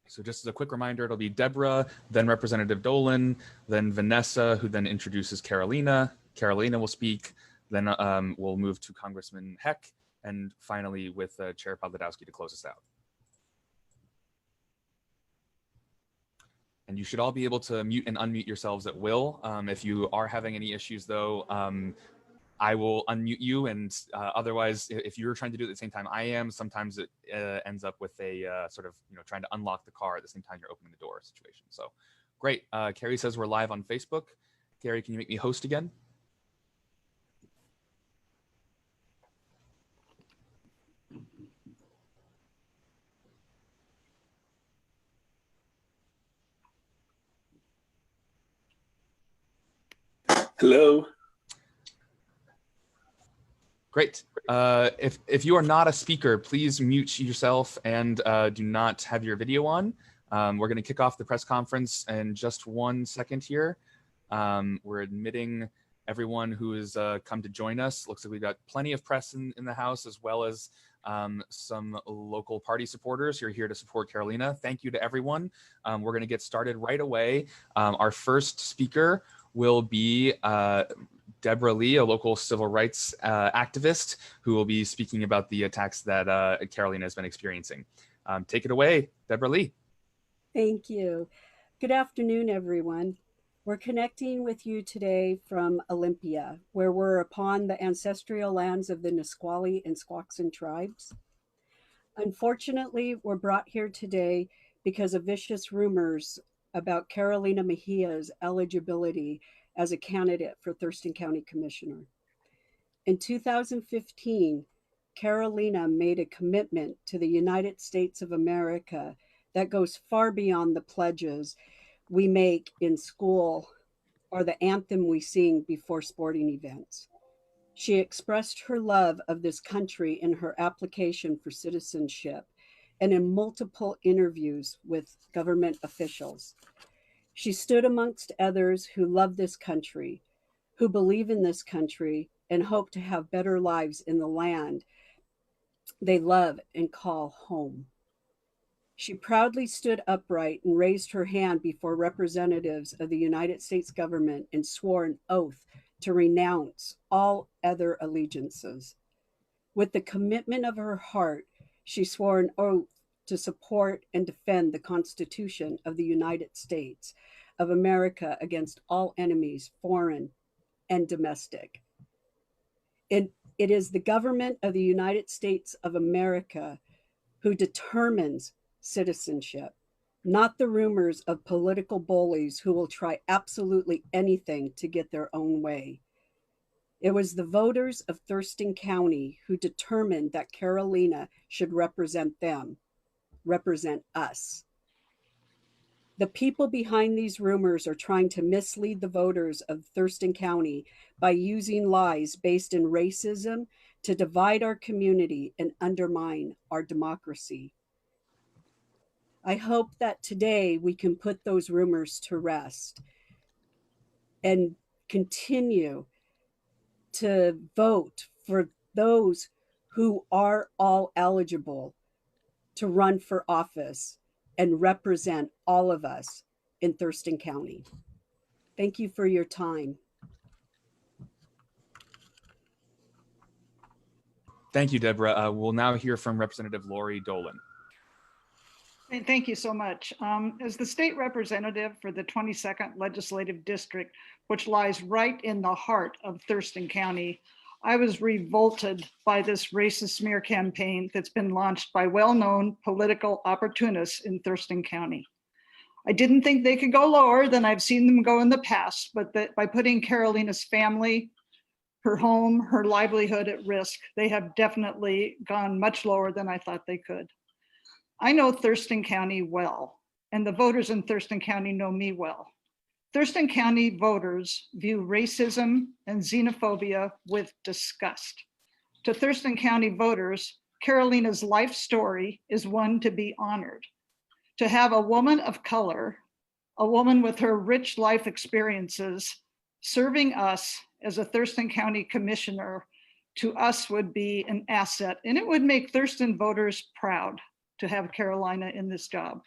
So just as a quick reminder, it'll be Deborah, then Representative Dolan, then Vanessa, who then introduces Carolina. Carolina will speak, then we'll move to Congressman Heck, and finally with Chair Podlodowski to close us out. And you should all be able to mute and unmute yourselves at will. If you are having any issues though, I will unmute you, and otherwise, if you're trying to do it at the same time I am, sometimes it ends up with a sort of, trying to unlock the car at the same time you're opening the door situation. So great. Carrie says we're live on Facebook. Carrie, can you make me host again? Hello. Great. If you are not a speaker, please mute yourself and do not have your video on. We're going to kick off the press conference in just 1 second here. We're admitting everyone who has come to join us. Looks like we've got plenty of press in the house, as well as some local party supporters who are here to support Carolina. Thank you to everyone. We're going to get started right away. Our first speaker will be Deborah Lee, a local civil rights activist, who will be speaking about the attacks that Carolina has been experiencing. Take it away, Deborah Lee. Thank you. Good afternoon, everyone. We're connecting with you today from Olympia, where we're upon the ancestral lands of the Nisqually and Squaxin tribes. Unfortunately, we're brought here today because of vicious rumors about Carolina Mejia's eligibility as a candidate for Thurston County Commissioner. In 2015, Carolina made a commitment to the United States of America that goes far beyond the pledges we make in school or the anthem we sing before sporting events. She expressed her love of this country in her application for citizenship and in multiple interviews with government officials. She stood amongst others who love this country, who believe in this country, and hope to have better lives in the land they love and call home. She proudly stood upright and raised her hand before representatives of the United States government and swore an oath to renounce all other allegiances. With the commitment of her heart, she swore an oath to support and defend the Constitution of the United States of America against all enemies, foreign and domestic. It is the government of the United States of America who determines citizenship, not the rumors of political bullies who will try absolutely anything to get their own way. It was the voters of Thurston County who determined that Carolina should represent them, represent us. The people behind these rumors are trying to mislead the voters of Thurston County by using lies based in racism to divide our community and undermine our democracy. I hope that today we can put those rumors to rest and continue to vote for those who are all eligible to run for office and represent all of us in Thurston County. Thank you for your time. Thank you, Deborah. We'll now hear from Representative Lori Dolan. Thank you so much. As the state representative for the 22nd Legislative District, which lies right in the heart of Thurston County, I was revolted by this racist smear campaign that's been launched by well-known political opportunists in Thurston County. I didn't think they could go lower than I've seen them go in the past, but that by putting Carolina's family, her home, her livelihood at risk, they have definitely gone much lower than I thought they could. I know Thurston County well, and the voters in Thurston County know me well. Thurston County voters view racism and xenophobia with disgust. To Thurston County voters, Carolina's life story is one to be honored. To have a woman of color, a woman with her rich life experiences, serving us as a Thurston County commissioner, to us would be an asset, and it would make Thurston voters proud. to have Carolina in this job.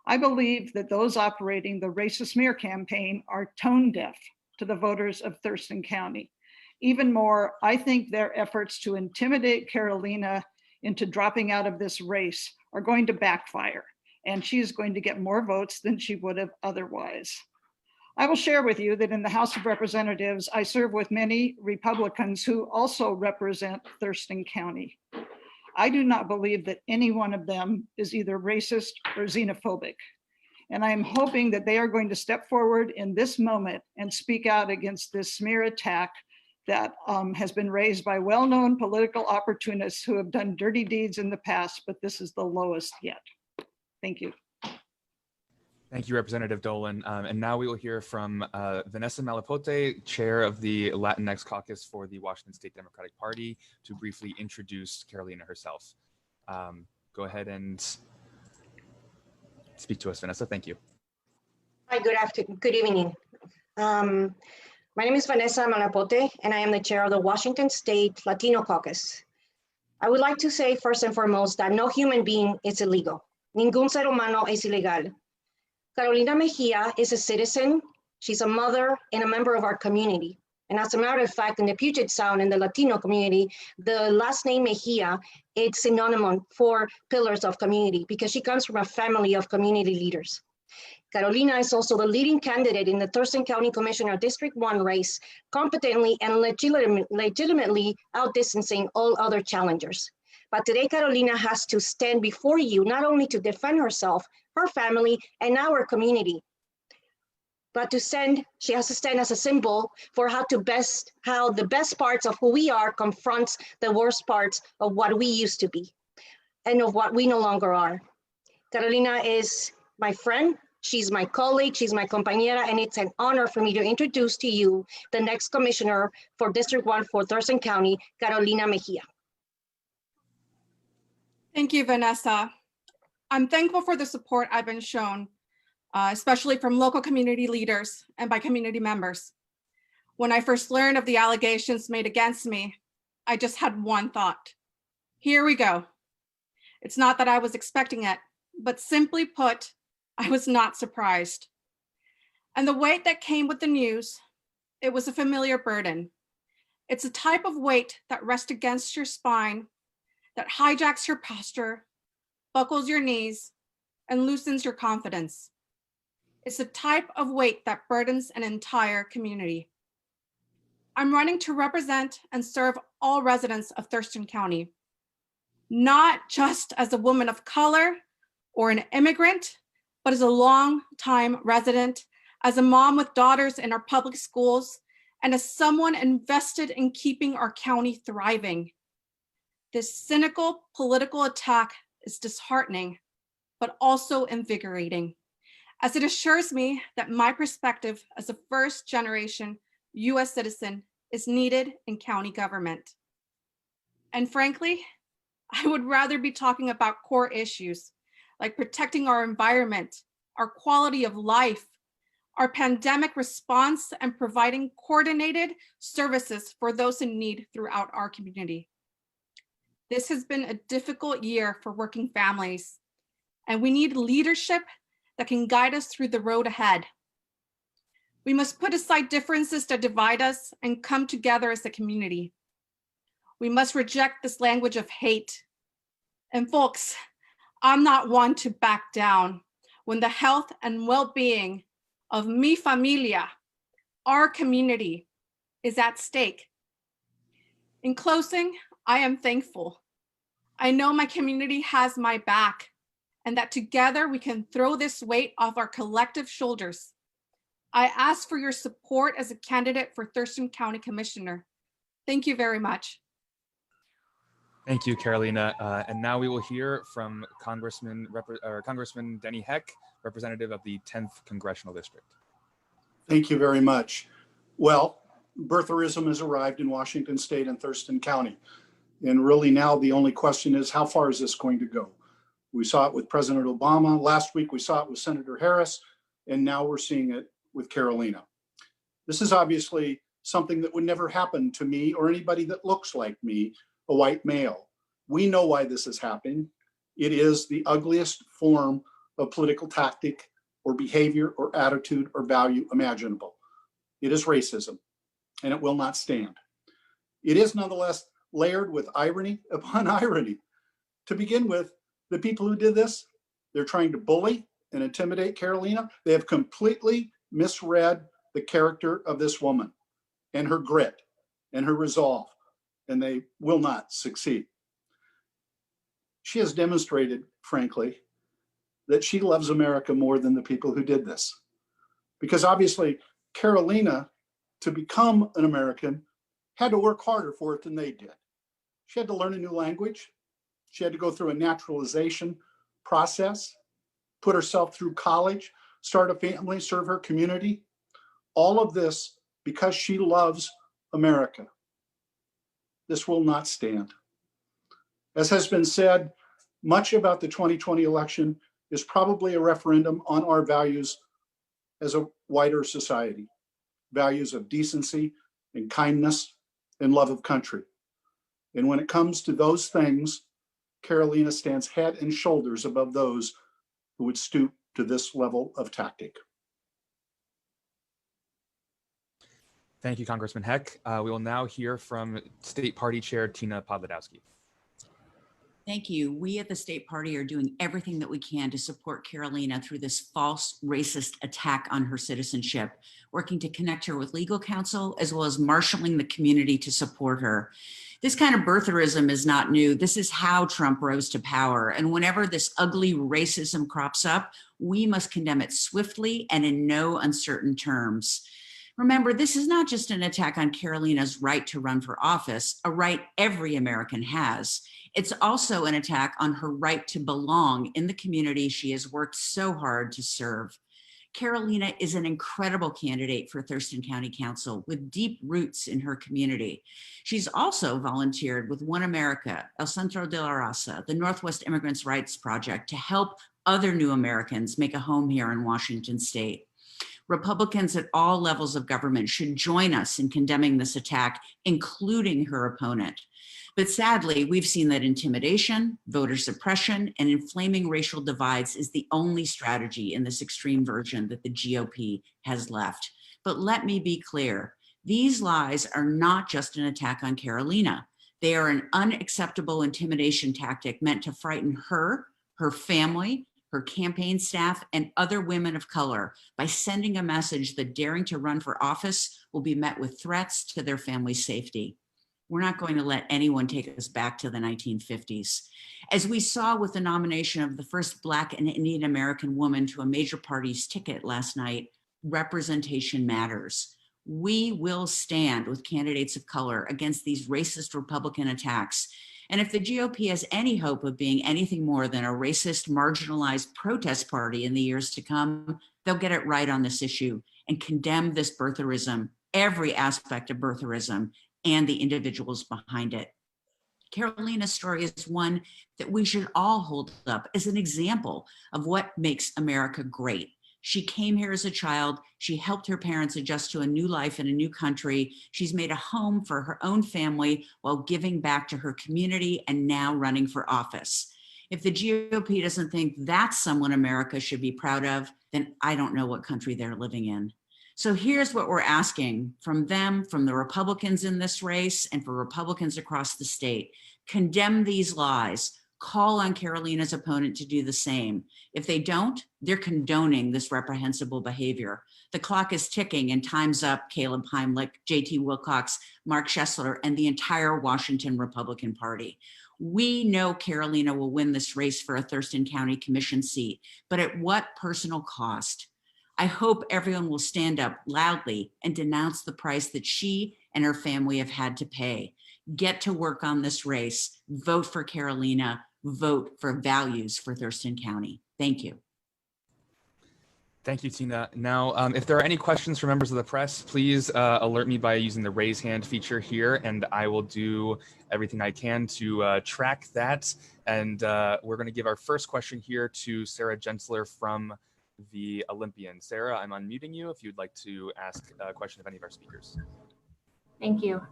I believe that those operating the racist smear campaign are tone deaf to the voters of Thurston County. Even more, I think their efforts to intimidate Carolina into dropping out of this race are going to backfire, and she's going to get more votes than she would have otherwise. I will share with you that in the House of Representatives, I serve with many Republicans who also represent Thurston County. I do not believe that any one of them is either racist or xenophobic. And I am hoping that they are going to step forward in this moment and speak out against this smear attack that has been raised by well-known political opportunists who have done dirty deeds in the past, but this is the lowest yet. Thank you. Thank you, Representative Dolan. And now we will hear from Vanessa Malapote, chair of the Latinx caucus for the Washington State Democratic Party, to briefly introduce Carolina herself. Go ahead and speak to us, Vanessa. Thank you. Hi, good evening. My name is Vanessa Malapote, and I am the chair of the Washington State Latino Caucus. I would like to say first and foremost that no human being is illegal. Ningún ser humano es ilegal. Carolina Mejia is a citizen, she's a mother and a member of our community. And as a matter of fact, in the Puget Sound and the Latino community, the last name Mejia, it's synonymous for pillars of community because she comes from a family of community leaders. Carolina is also the leading candidate in the Thurston County Commissioner District 1 race, competently and legitimately outdistancing all other challengers. But today, Carolina has to stand before you, not only to defend herself, her family, and our community, but she has to stand as a symbol for how the best parts of who we are confronts the worst parts of what we used to be and of what we no longer are. Carolina is my friend. She's my colleague, she's my compañera, and it's an honor for me to introduce to you the next commissioner for District 1 for Thurston County, Carolina Mejia. Thank you, Vanessa. I'm thankful for the support I've been shown, especially from local community leaders and by community members. When I first learned of the allegations made against me, I just had one thought. Here we go. It's not that I was expecting it, but simply put, I was not surprised. And the weight that came with the news, it was a familiar burden. It's a type of weight that rests against your spine, that hijacks your posture, buckles your knees, and loosens your confidence. It's a type of weight that burdens an entire community. I'm running to represent and serve all residents of Thurston County, not just as a woman of color or an immigrant, but as a long-time resident, as a mom with daughters in our public schools, and as someone invested in keeping our county thriving. This cynical political attack is disheartening, but also invigorating, as it assures me that my perspective as a first-generation US citizen is needed in county government. And frankly, I would rather be talking about core issues like protecting our environment, our quality of life, our pandemic response, and providing coordinated services for those in need throughout our community. This has been a difficult year for working families, and we need leadership that can guide us through the road ahead. We must put aside differences that divide us and come together as a community. We must reject this language of hate. And folks, I'm not one to back down when the health and well-being of mi familia, our community, is at stake. In closing, I am thankful. I know my community has my back and that together we can throw this weight off our collective shoulders. I ask for your support as a candidate for Thurston County Commissioner. Thank you very much. Thank you, Carolina. And now we will hear from Congressman Denny Heck, representative of the 10th Congressional District. Thank you very much. Well, birtherism has arrived in Washington State and Thurston County. And really now the only question is, how far is this going to go? We saw it with President Obama. Last week we saw it with Senator Harris, and now we're seeing it with Carolina. This is obviously something that would never happen to me or anybody that looks like me, a white male. We know why this is happening. It is the ugliest form of political tactic or behavior or attitude or value imaginable. It is racism, and it will not stand. It is nonetheless layered with irony upon irony. To begin with, the people who did this, they're trying to bully and intimidate Carolina. They have completely misread the character of this woman and her grit and her resolve, and they will not succeed. She has demonstrated, frankly, that she loves America more than the people who did this. Because obviously, Carolina, to become an American, had to work harder for it than they did. She had to learn a new language. She had to go through a naturalization process, put herself through college, start a family, serve her community. All of this because she loves America. This will not stand. As has been said, much about the 2020 election is probably a referendum on our values as a wider society, values of decency and kindness and love of country. And when it comes to those things, Carolina stands head and shoulders above those who would stoop to this level of tactic. Thank you, Congressman Heck. We will now hear from State Party Chair Tina Podlodowski. Thank you. We at the State Party are doing everything that we can to support Carolina through this false racist attack on her citizenship, working to connect her with legal counsel, as well as marshaling the community to support her. This kind of birtherism is not new. This is how Trump rose to power. And whenever this ugly racism crops up, we must condemn it swiftly and in no uncertain terms. Remember, this is not just an attack on Carolina's right to run for office, a right every American has. It's also an attack on her right to belong in the community she has worked so hard to serve. Carolina is an incredible candidate for Thurston County Council with deep roots in her community. She's also volunteered with One America, El Centro de la Raza, the Northwest Immigrants' Rights Project, to help other new Americans make a home here in Washington State. Republicans at all levels of government should join us in condemning this attack, including her opponent. But sadly, we've seen that intimidation, voter suppression, and inflaming racial divides is the only strategy in this extreme version that the GOP has left. But let me be clear, these lies are not just an attack on Carolina. They are an unacceptable intimidation tactic meant to frighten her, her family, her campaign staff, and other women of color by sending a message that daring to run for office will be met with threats to their family's safety. We're not going to let anyone take us back to the 1950s. As we saw with the nomination of the first Black and Indian American woman to a major party's ticket last night, representation matters. We will stand with candidates of color against these racist Republican attacks. And if the GOP has any hope of being anything more than a racist, marginalized protest party in the years to come, they'll get it right on this issue and condemn this birtherism, every aspect of birtherism, and the individuals behind it. Carolina's story is one that we should all hold up as an example of what makes America great. She came here as a child. She helped her parents adjust to a new life in a new country. She's made a home for her own family while giving back to her community and now running for office. If the GOP doesn't think that's someone America should be proud of, then I don't know what country they're living in. So here's what we're asking from them, from the Republicans in this race, and for Republicans across the state. Condemn these lies. Call on Carolina's opponent to do the same. If they don't, they're condoning this reprehensible behavior. The clock is ticking and time's up, Caleb Heimlich, JT Wilcox, Mark Schessler, and the entire Washington Republican Party. We know Carolina will win this race for a Thurston County Commission seat, but at what personal cost? I hope everyone will stand up loudly and denounce the price that she and her family have had to pay. Get to work on this race. Vote for Carolina. Vote for values for Thurston County. Thank you. Thank you, Tina. Now, if there are any questions from members of the press, please alert me by using the raise hand feature here, and I will do everything I can to track that. And we're going to give our first question here to Sarah Gensler from the Olympian. Sarah, I'm unmuting you if you'd like to ask a question of any of our speakers. Thank you.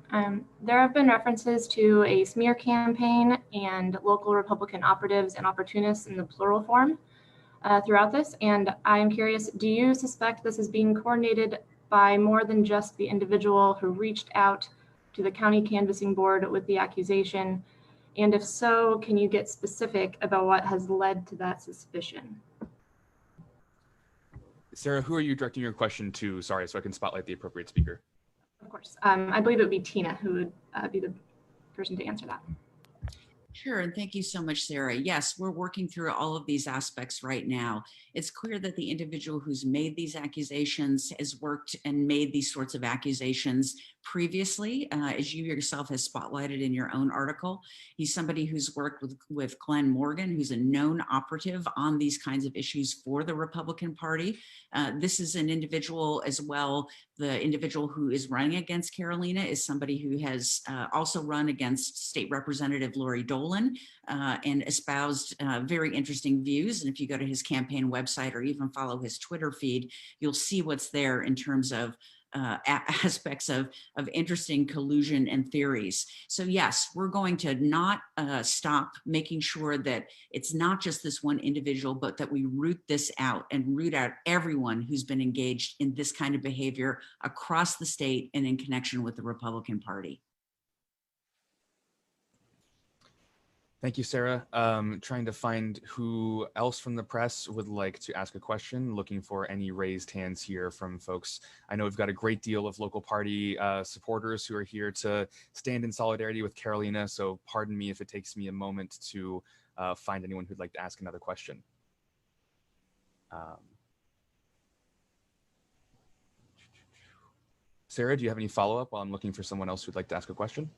There have been references to a smear campaign and local Republican operatives and opportunists in the plural form throughout this. And I'm curious, do you suspect this is being coordinated by more than just the individual who reached out to the county canvassing board with the accusation? And if so, can you get specific about what has led to that suspicion? Sarah, who are you directing your question to? Sorry, so I can spotlight the appropriate speaker. Of course. I believe it would be Tina who would be the person to answer that. Sure, and thank you so much, Sarah. Yes, we're working through all of these aspects right now. It's clear that the individual who's made these accusations has worked and made these sorts of accusations previously, as you yourself has spotlighted in your own article. He's somebody who's worked with Glenn Morgan, who's a known operative on these kinds of issues for the Republican Party. This is an individual as well. The individual who is running against Carolina is somebody who has also run against State Representative Lori Dolan and espoused very interesting views. And if you go to his campaign website or even follow his Twitter feed, you'll see what's there in terms of aspects of interesting collusion and theories. So yes, we're going to not stop making sure that it's not just this one individual, but that we root this out and root out everyone who's been engaged in this kind of behavior across the state and in connection with the Republican Party. Thank you, Sarah. Trying to find who else from the press would like to ask a question, looking for any raised hands here from folks. I know we've got a great deal of local party supporters who are here to stand in solidarity with Carolina, so pardon me if it takes me a moment to find anyone who'd like to ask another question. Sarah, do you have any follow-up while I'm looking for someone else who'd like to ask a question?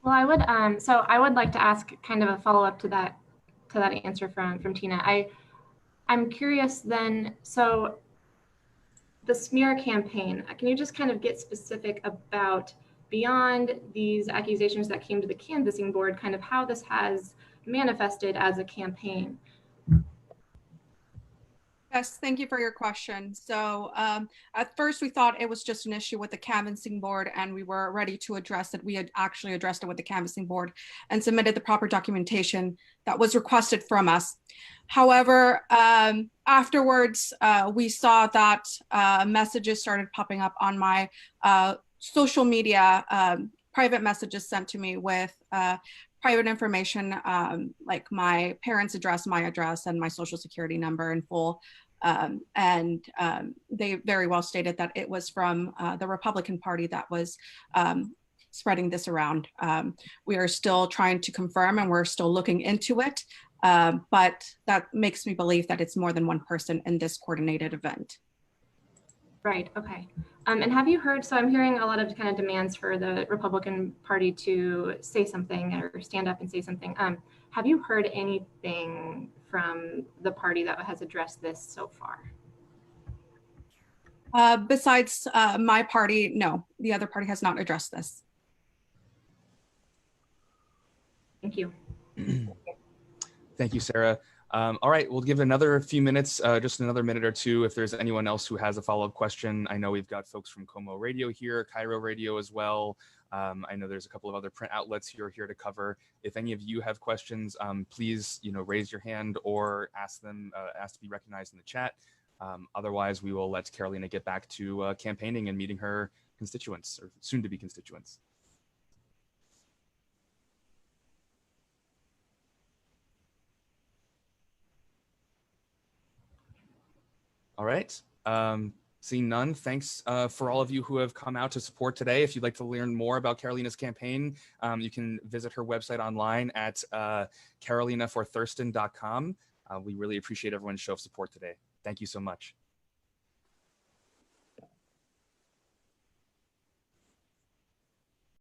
Well, I would. So I would like to ask kind of a follow-up to that answer from Tina. I'm curious then. So the smear campaign. Can you just kind of get specific about beyond these accusations that came to the canvassing board, kind of how this has manifested as a campaign? Yes, thank you for your question. So at first we thought it was just an issue with the canvassing board and we were ready to address it. We had actually addressed it with the canvassing board and submitted the proper documentation that was requested from us. However, afterwards, we saw that messages started popping up on my social media, private messages sent to me with private information like my parents' address, my address, and my social security number in full. They very well stated that it was from the Republican Party that was spreading this around. We are still trying to confirm and we're still looking into it, but that makes me believe that it's more than one person in this coordinated event. Right, okay. And have you heard, so I'm hearing a lot of kind of demands for the Republican Party to say something or stand up and say something. Have you heard anything from the party that has addressed this so far? Besides my party, no, the other party has not addressed this. Thank you. Thank you, Sarah. All right, we'll give another few minutes, just another minute or two if there's anyone else who has a follow-up question. I know we've got folks from Como Radio here, Cairo Radio as well. I know there's a couple of other print outlets who are here to cover. If any of you have questions, please, raise your hand or ask to be recognized in the chat. Otherwise, we will let Carolina get back to campaigning and meeting her constituents or soon-to-be constituents. All right. Seeing none, thanks for all of you who have come out to support today. If you'd like to learn more about Carolina's campaign, you can visit her website online at carolinaforthurston.com. We really appreciate everyone's show of support today. Thank you so much.